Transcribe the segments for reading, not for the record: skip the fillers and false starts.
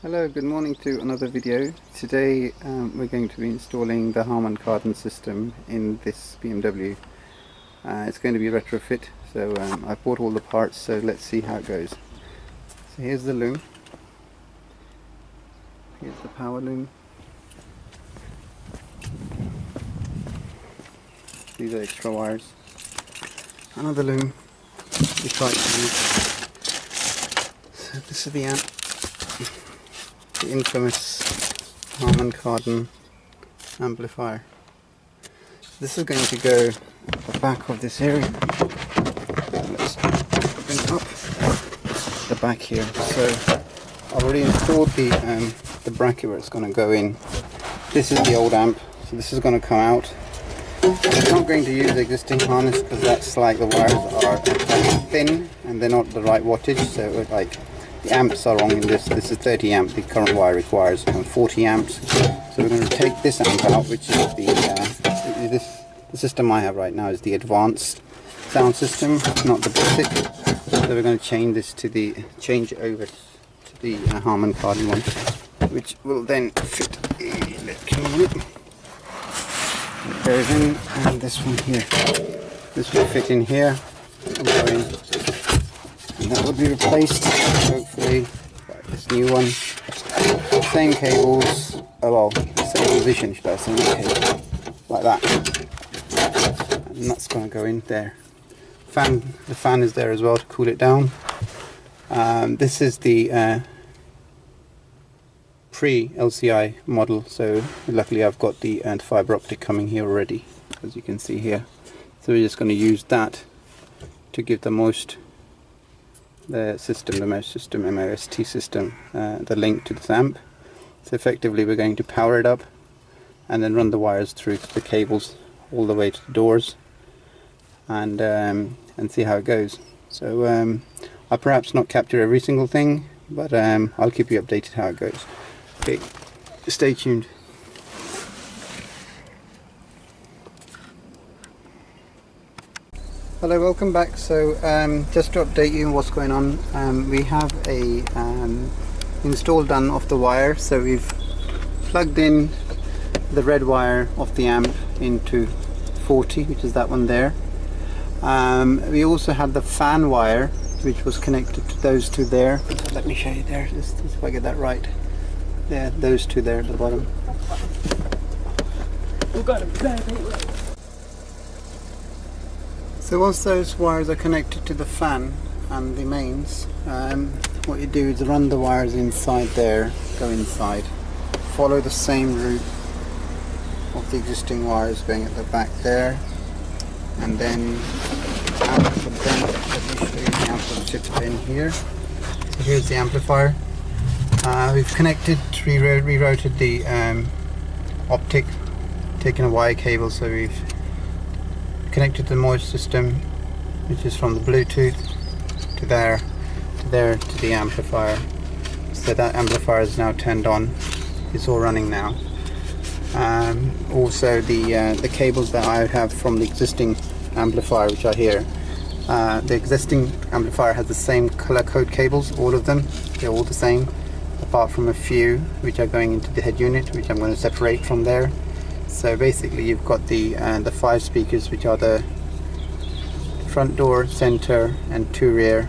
Hello, good morning to another video. Today we're going to be installing the Harmon Kardon system in this BMW. It's going to be retrofit, so I bought all the parts, so let's see how it goes. So here's the loom, here's the power loom, these are extra wires, another loom we tried to use. So this is the amp. The infamous Harmon Kardon amplifier. This is going to go at the back of this area. Let's open up the back here. So I've already installed the bracket where it's going to go in. This is the old amp, so this is going to come out. I'm not going to use the existing harness because that's like the wires are thin and they're not the right wattage, so like the amps are wrong in this. This is 30 amp, the current wire requires 40 amps. So we're going to take this amp out, which is the system I have right now is the advanced sound system, not the basic. So we're going to change over to the Harmon Kardon one, which will then fit goes in, and this one here. This will fit in here and go in. And that will be replaced, hopefully, by this new one. Same cables, same position, should I say, okay, like that. And that's going to go in there. The fan is there as well to cool it down. This is the pre-LCI model, so luckily I've got the fiber optic coming here already, as you can see here. So we're just going to use that to give the MOST system, the link to this amp. So effectively we're going to power it up and then run the wires through the cables all the way to the doors and see how it goes. So I'll perhaps not capture every single thing, but I'll keep you updated how it goes. Okay, stay tuned. Hello, welcome back. So just to update you on what's going on, we have a install done of the wire. So we've plugged in the red wire of the amp into 40, which is that one there. We also have the fan wire, which was connected to those two there. Let me show you there, just if I get that right. Yeah, those two there at the bottom. So once those wires are connected to the fan and the mains, what you do is run the wires inside there, go inside, follow the same route of the existing wires going at the back there, and then out of the bin, let me show you the amp bin here. So here's the amplifier. We've connected, rerouted the optic, taken a wire cable, so we've connected the MOST system, which is from the Bluetooth to there to the amplifier. So that amplifier is now turned on. It's all running now. Also the cables that I have from the existing amplifier, which are here. The existing amplifier has the same color code cables, all of them. They're all the same, apart from a few which are going into the head unit, which I'm going to separate from there. So basically you've got the 5 speakers, which are the front door, center and 2 rear.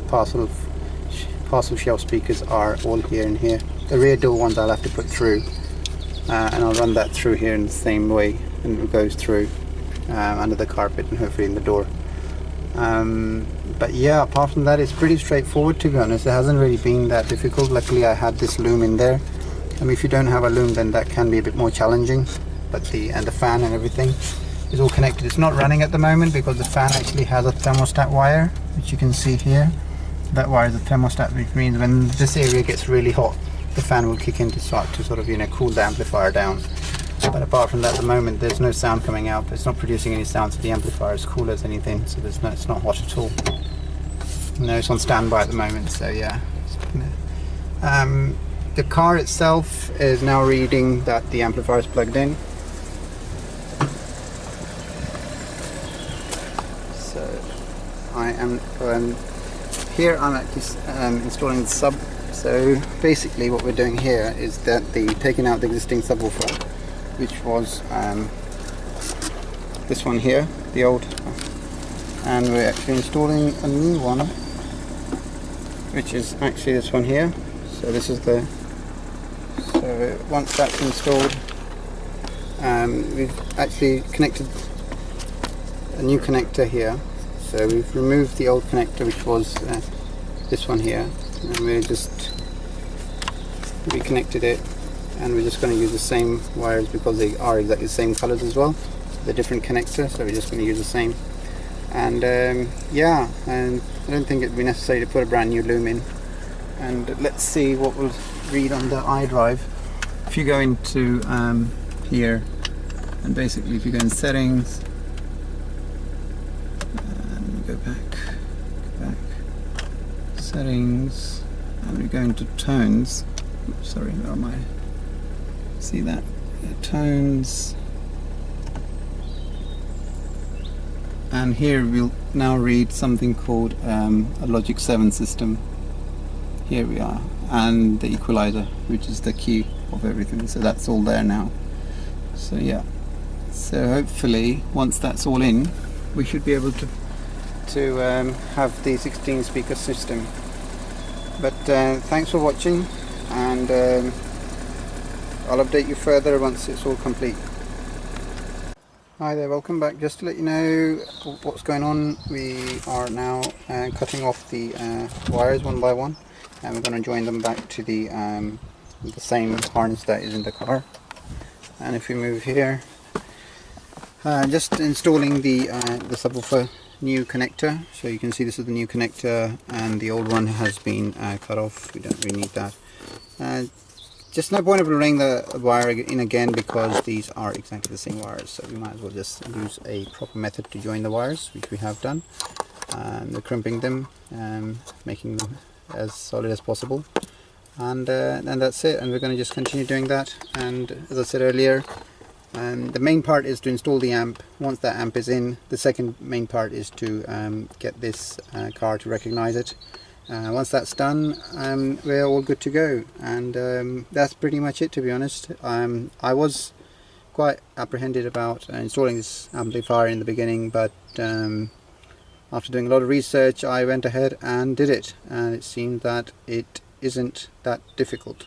Parcel shelf speakers are all here and here. The rear door ones I'll have to put through, and I'll run that through here in the same way, and it goes through under the carpet and hopefully in the door. But yeah, apart from that, it's pretty straightforward, to be honest. It hasn't really been that difficult. Luckily I had this loom in there. I mean, if you don't have a loom, then that can be a bit more challenging. But the fan and everything is all connected. It's not running at the moment because the fan actually has a thermostat wire, which you can see here. That wire is a thermostat, which means when this area gets really hot, the fan will kick in to start to sort of, cool the amplifier down. But apart from that, at the moment there's no sound coming out. It's not producing any sound, so the amplifier is cool as anything. So it's not hot at all. No, it's on standby at the moment. So yeah. The car itself is now reading that the amplifier is plugged in. So I am here. I'm actually installing the So basically what we're doing here is that taking out the existing subwoofer, which was this one here, the old, and we're actually installing a new one, which is actually this one here. So this is the, so once that's installed, we've actually connected a new connector here. So we've removed the old connector, which was this one here, and we just reconnected it, and we're just going to use the same wires because they are exactly the same colors as well, the different connector, so we're just going to use the same. And yeah, and I don't think it'd be necessary to put a brand new loom in. And let's see what we'll read on the iDrive. If you go into here, and basically if you go in settings and go back, settings, and we go into tones. Oops, sorry, where am I? See that? Tones. And here we'll now read something called a Logic 7 system. Here we are, and the equalizer, which is the key of everything. So that's all there now. So yeah, so hopefully once that's all in, we should be able to have the 16 speaker system. But thanks for watching, and I'll update you further once it's all complete. Hi there, welcome back. Just to let you know what's going on, we are now cutting off the wires one by one, and we're going to join them back to the same harness that is in the car. And if we move here, just installing the subwoofer new connector. So you can see this is the new connector, and the old one has been cut off. We don't really need that. Just no point of running the wire in again, because these are exactly the same wires, so we might as well just use a proper method to join the wires, which we have done. We're crimping them, making them as solid as possible, and that's it. And we're going to just continue doing that. And as I said earlier, the main part is to install the amp. Once that amp is in, the second main part is to get this car to recognize it. Once that's done, we're all good to go, and that's pretty much it, to be honest. I was quite apprehended about installing this amplifier in the beginning, but after doing a lot of research, I went ahead and did it, and it seemed that it isn't that difficult.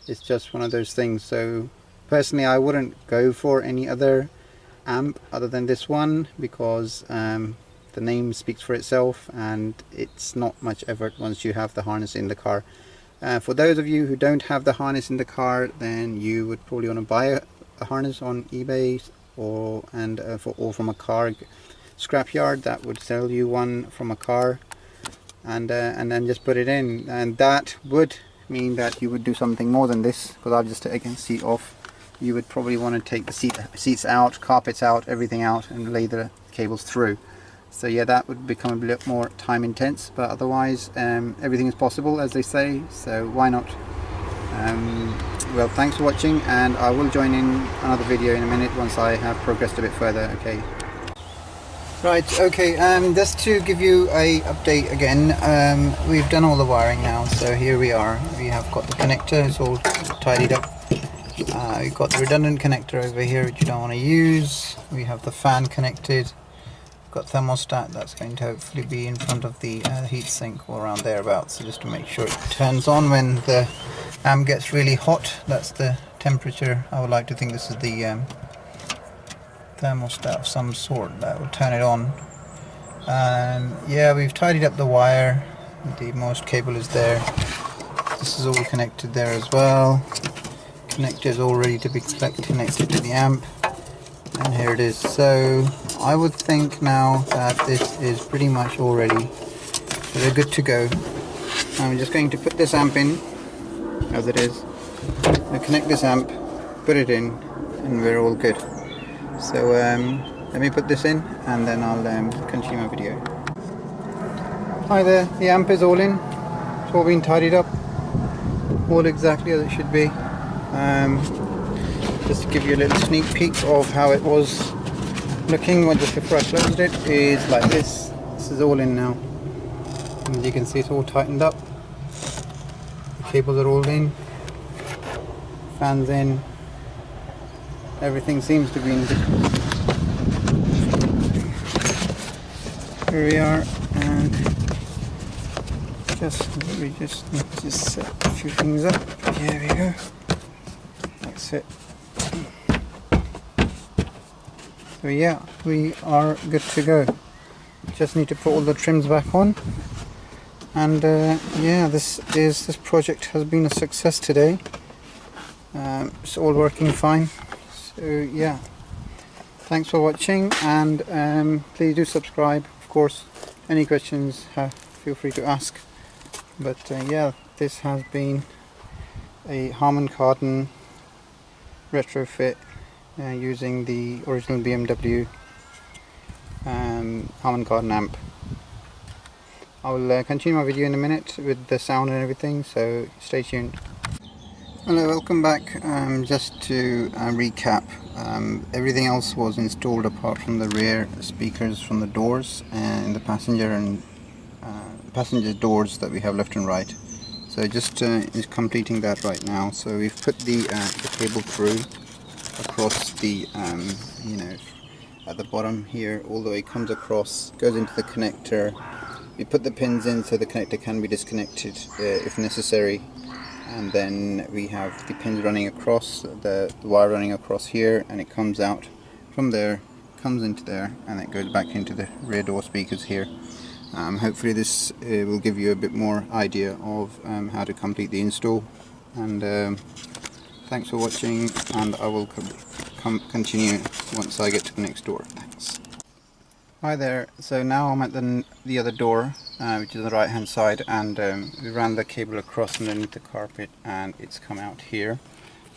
It's just one of those things. So personally, I wouldn't go for any other amp other than this one, because the name speaks for itself, and it's not much effort once you have the harness in the car. For those of you who don't have the harness in the car, then you would probably want to buy a harness on eBay or from a car scrapyard that would sell you one from a car, and then just put it in. And that would mean that you would do something more than this, because I've just taken the seat off. You would probably want to take the seats out, carpets out, everything out, and lay the cables through. So yeah, that would become a bit more time intense, but otherwise everything is possible, as they say, so why not? Well, thanks for watching, and I will join in another video in a minute once I have progressed a bit further. Okay. Right, okay, just to give you a update again, we've done all the wiring now, so here we are. We have got the connector, it's all tidied up. We've got the redundant connector over here, which you don't want to use. We have the fan connected. Got thermostat that's going to hopefully be in front of the heatsink or around thereabouts, so just to make sure it turns on when the amp gets really hot. That's the temperature. I would like to think this is the thermostat of some sort that will turn it on. Yeah, we've tidied up the wire. The most cable is there. This is all connected there as well. Connector is all ready to be connected to the amp, and here it is. So I would think now that this is pretty much all ready, so we're good to go. I'm just going to put this amp in as it is. I'll connect this amp, put it in, and we're all good. So let me put this in, and then I'll continue my video. Hi there, the amp is all in. It's all been tidied up, all exactly as it should be. Just to give you a little sneak peek of how it was looking just before I closed it, is like this. This is all in now. As you can see, it's all tightened up. cables are all in, fans in, everything seems to be in. Here we are, and we just need to set a few things up. Here we go. That's it. So yeah, we are good to go. Just need to put all the trims back on, and yeah, this project has been a success today. It's all working fine. So yeah, thanks for watching, and please do subscribe. Of course, any questions, feel free to ask. But yeah, this has been a Harmon Kardon retrofit using the original BMW Harmon Kardon amp. I will continue my video in a minute with the sound and everything, so stay tuned. Hello, welcome back. Just to recap, everything else was installed apart from the rear speakers from the doors and the passenger doors that we have left and right. So just is completing that right now. So we've put the cable through across the you know, at the bottom here, all the way comes across, goes into the connector. We put the pins in so the connector can be disconnected if necessary, and then we have the pins running across, the wire running across here, and it comes out from there, comes into there, and it goes back into the rear door speakers here. Hopefully this will give you a bit more idea of how to complete the install, and thanks for watching, and I will continue once I get to the next door. Thanks. Hi there, so now I'm at the other door, which is the right hand side, and we ran the cable across underneath the carpet and it's come out here.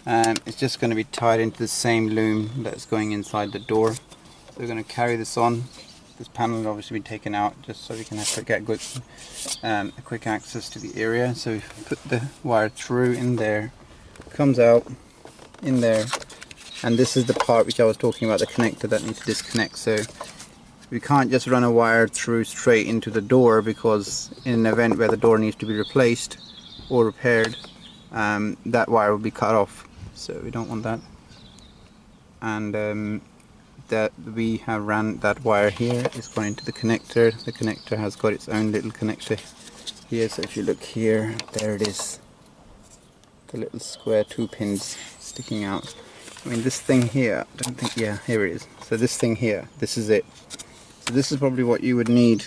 It's just going to be tied into the same loom that's going inside the door. So we're going to carry this on. This panel will obviously be taken out just so we can get good quick access to the area. So we put the wire through in there, comes out in there, and this is the part which I was talking about, the connector that needs to disconnect. So we can't just run a wire through straight into the door, because in an event where the door needs to be replaced or repaired, that wire will be cut off, so we don't want that. And that we have ran that wire here, it's gone into the connector. The connector has got its own little connector here, so if you look here, there it is, the little square 2 pins sticking out. I mean, this thing here, I don't think, yeah, here it is. So this thing here, this is it. So this is probably what you would need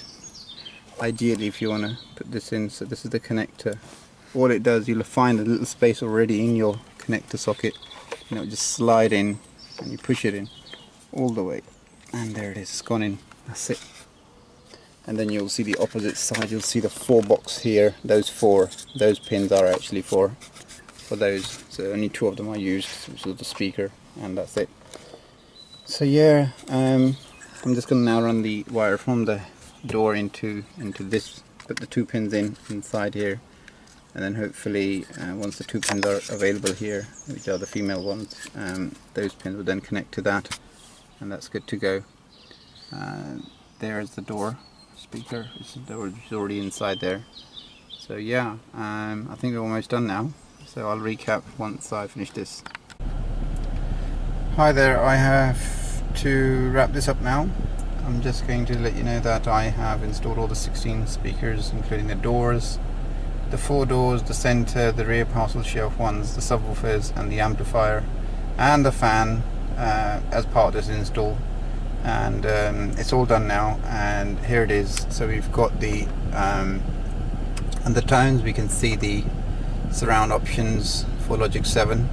ideally if you want to put this in. So this is the connector. All it does, you'll find a little space already in your connector socket, and it'll just slide in, and you push it in all the way, and there it is, it's gone in. That's it. And then you'll see the opposite side, you'll see the 4 box here. Those pins are actually for those, so only 2 of them are used, which is the speaker, and that's it. So yeah, I'm just going to now run the wire from the door into this, put the 2 pins inside here, and then hopefully once the 2 pins are available here, which are the female ones, those pins will then connect to that, and that's good to go. There's the door speaker, which is already inside there. So yeah, I think we're almost done now, so I'll recap once I finish this. Hi there, I have to wrap this up now. I'm just going to let you know that I have installed all the 16 speakers, including the doors, the 4 doors, the center, the rear parcel shelf ones, the subwoofers, and the amplifier, and the fan as part of this install. And it's all done now, and here it is. So we've got the and the tones, we can see the surround options for Logic 7,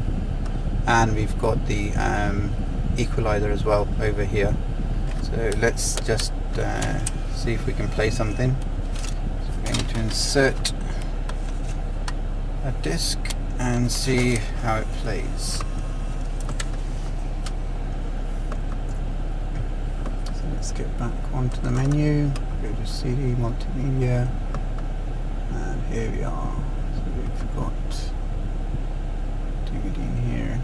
and we've got the equalizer as well over here. So let's just see if we can play something. So we're going to insert a disc and see how it plays. So let's get back onto the menu, go to CD, multimedia, and here we are. So we've got DVD in here.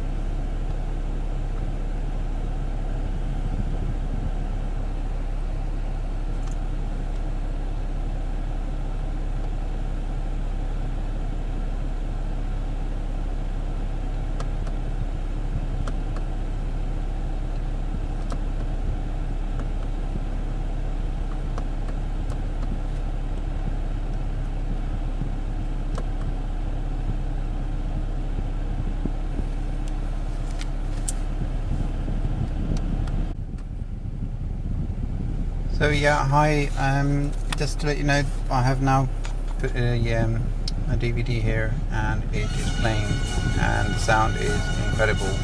So yeah, hi. Just to let you know, I have now put a DVD here, and it is playing, and the sound is incredible.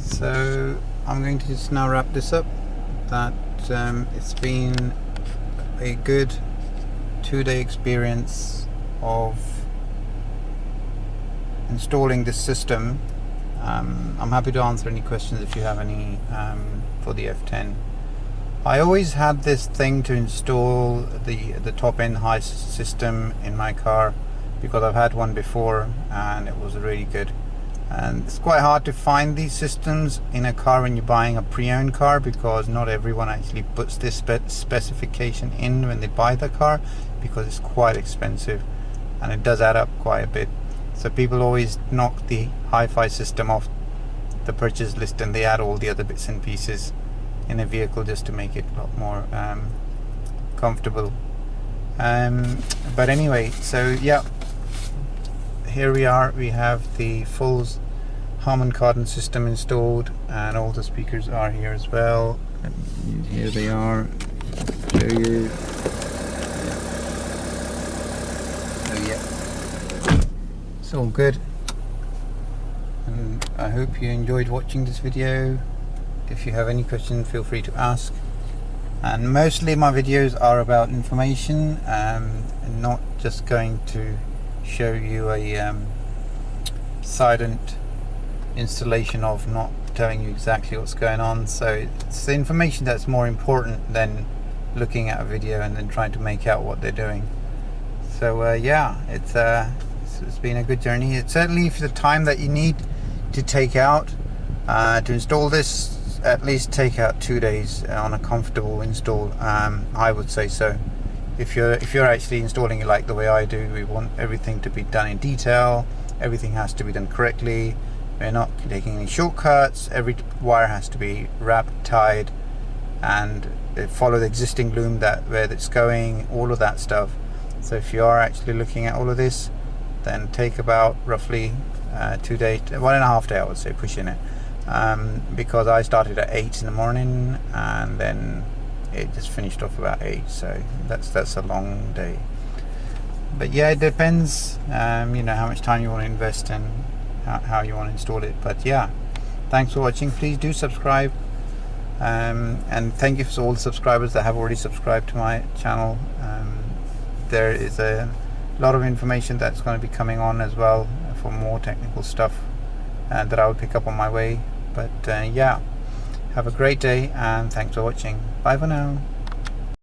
So I'm going to just now wrap this up. That it's been a good 2-day experience of installing this system. I'm happy to answer any questions if you have any for the F10. I always had this thing to install the top-end high system in my car because I've had one before and it was really good. And it's quite hard to find these systems in a car when you're buying a pre-owned car, because not everyone actually puts this specification in when they buy the car, because it's quite expensive and it does add up quite a bit. So people always knock the hi-fi system off the purchase list and they add all the other bits and pieces in a vehicle just to make it a lot more comfortable. But anyway, so yeah, here we are. We have the full Harmon Kardon system installed, and all the speakers are here as well. And here they are. Show you. So yeah, it's all good. And I hope you enjoyed watching this video. If you have any questions, feel free to ask. And mostly my videos are about information, and not just going to show you a silent installation of not telling you exactly what's going on. So it's the information that's more important than looking at a video and then trying to make out what they're doing. So yeah, it's been a good journey. It's certainly for the time that you need to take out to install this, at least take out 2 days on a comfortable install. I would say so. If you're actually installing it like the way I do, we want everything to be done in detail. Everything has to be done correctly. We're not taking any shortcuts. Every wire has to be wrapped, tied, and follow the existing loom where it's going, all of that stuff. So if you are actually looking at all of this, then take about roughly 2 days, 1.5 days, I would say, pushing it. Because I started at 8 in the morning and then it just finished off about 8, so that's a long day. But yeah, it depends, you know, how much time you want to invest and how you want to install it. But yeah, thanks for watching. Please do subscribe, and thank you for all the subscribers that have already subscribed to my channel. There is a lot of information that's going to be coming on as well for more technical stuff that I will pick up on my way. But yeah, have a great day and thanks for watching. Bye for now.